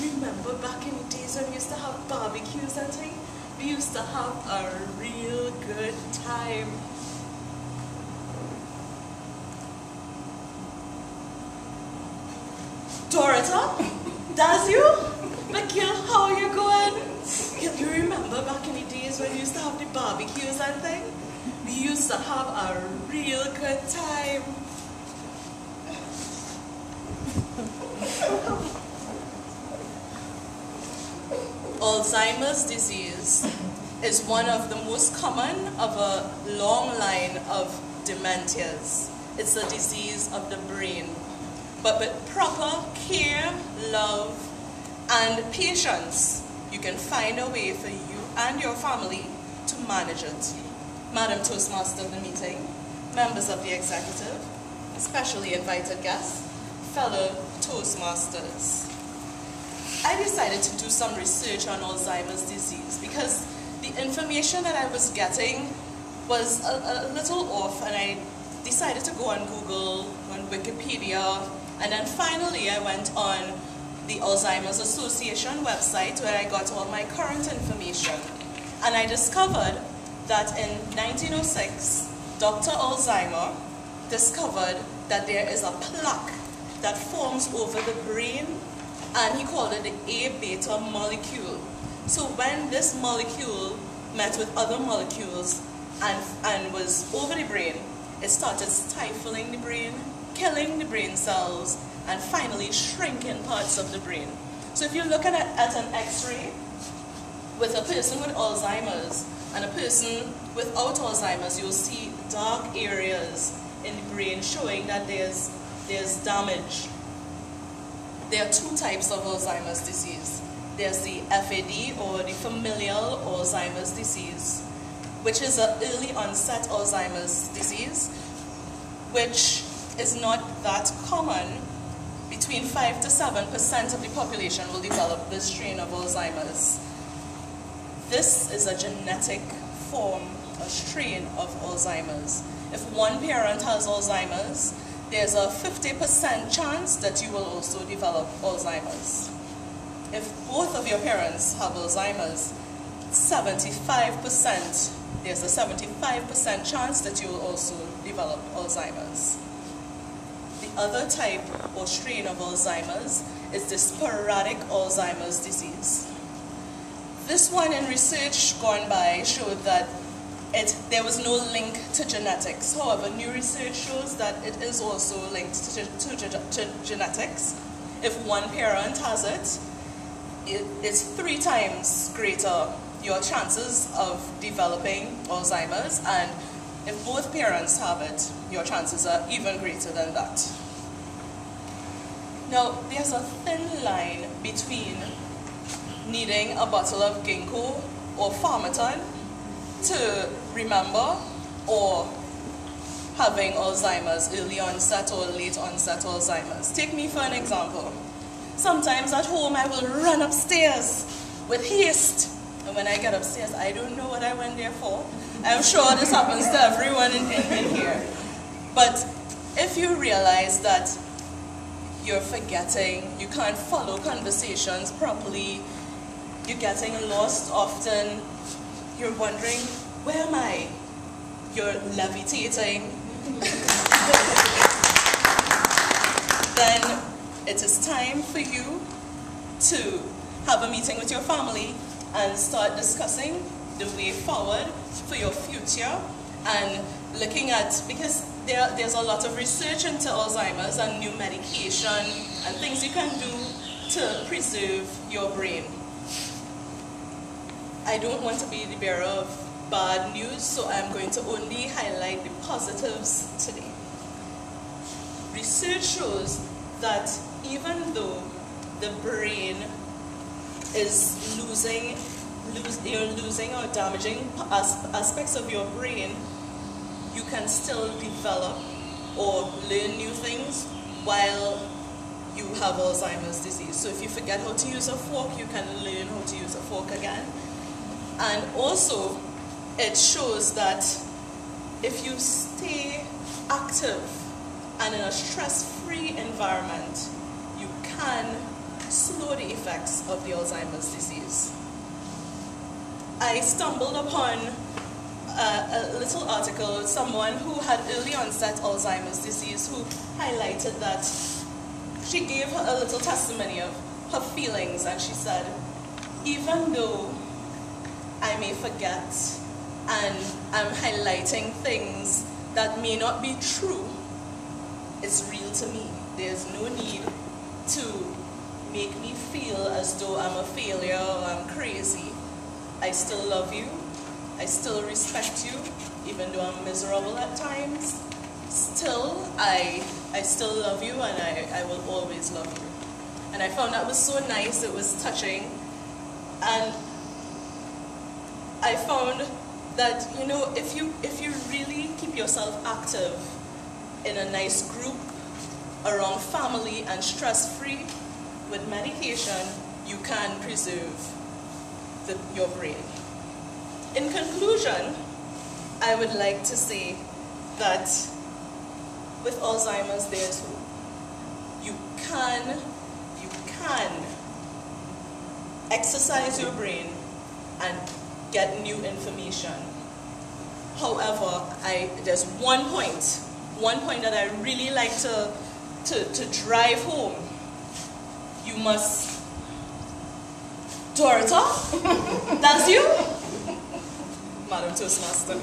remember back in the days when we used to have barbecues and things? We used to have a real good time. Dorota, that's you? Mikhail, how are you going? You remember back in the days when we used to have the barbecues and things? We used to have a real good time. Alzheimer's disease is one of the most common of a long line of dementias. It's a disease of the brain. But with proper care, love, and patience, you can find a way for you and your family to manage it. Madam Toastmaster of the meeting, members of the executive, especially invited guests, fellow Toastmasters. I decided to do some research on Alzheimer's disease because the information that I was getting was a little off, and I decided to go on Google, on Wikipedia, and then finally I went on the Alzheimer's Association website where I got all my current information. And I discovered that in 1906, Dr. Alzheimer discovered that there is a plaque that forms over the brain, and he called it the A-beta molecule. So when this molecule met with other molecules and was over the brain, it started stifling the brain, killing the brain cells, and finally shrinking parts of the brain. So if you look at an X-ray with a person with Alzheimer's and a person without Alzheimer's, you'll see dark areas in the brain showing that there's damage. There are two types of Alzheimer's disease. There's the FAD, or the familial Alzheimer's disease, which is an early onset Alzheimer's disease, which is not that common. Between 5 to 7% of the population will develop this strain of Alzheimer's. This is a genetic form, a strain of Alzheimer's. If one parent has Alzheimer's, there's a 50% chance that you will also develop Alzheimer's. If both of your parents have Alzheimer's, there's a 75% chance that you will also develop Alzheimer's. The other type or strain of Alzheimer's is the sporadic Alzheimer's disease. This one in research gone by showed that there was no link to genetics. However, new research shows that it is also linked to genetics. If one parent has it, it's 3 times greater your chances of developing Alzheimer's, and if both parents have it, your chances are even greater than that. Now, there's a thin line between needing a bottle of ginkgo or Pharmaton to remember, or having Alzheimer's, early onset or late onset Alzheimer's. Take me for an example. Sometimes at home I will run upstairs with haste, and when I get upstairs I don't know what I went there for. I'm sure this happens to everyone in here. But if you realize that you're forgetting, you can't follow conversations properly, you're getting lost often, you're wondering, where am I? You're levitating. Then it is time for you to have a meeting with your family and start discussing the way forward for your future, and looking at, because there's a lot of research into Alzheimer's and new medication and things you can do to preserve your brain. I don't want to be the bearer of bad news, so I'm going to only highlight the positives today. Research shows that even though the brain is you're losing or damaging aspects of your brain, you can still develop or learn new things while you have Alzheimer's disease. So if you forget how to use a fork, you can learn how to use a fork again. And also, it shows that if you stay active and in a stress-free environment, you can slow know the effects of the Alzheimer's disease. I stumbled upon a little article, someone who had early onset Alzheimer's disease, who highlighted that she gave a little testimony of her feelings, and she said, even though I may forget and I'm highlighting things that may not be true, it's real to me. There's no need to make me feel as though I'm a failure or I'm crazy. I still love you. I still respect you, even though I'm miserable at times. Still, I still love you, and I will always love you. And I found that was so nice, it was touching. And I found that, you know, if you really keep yourself active in a nice group, around family and stress-free, with medication, you can preserve your brain. In conclusion, I would like to say that with Alzheimer's, there's hope. You can exercise your brain and get new information. However, there's one point that I really like to drive home. You must, Dorota, that's you? Madam Toastmaster.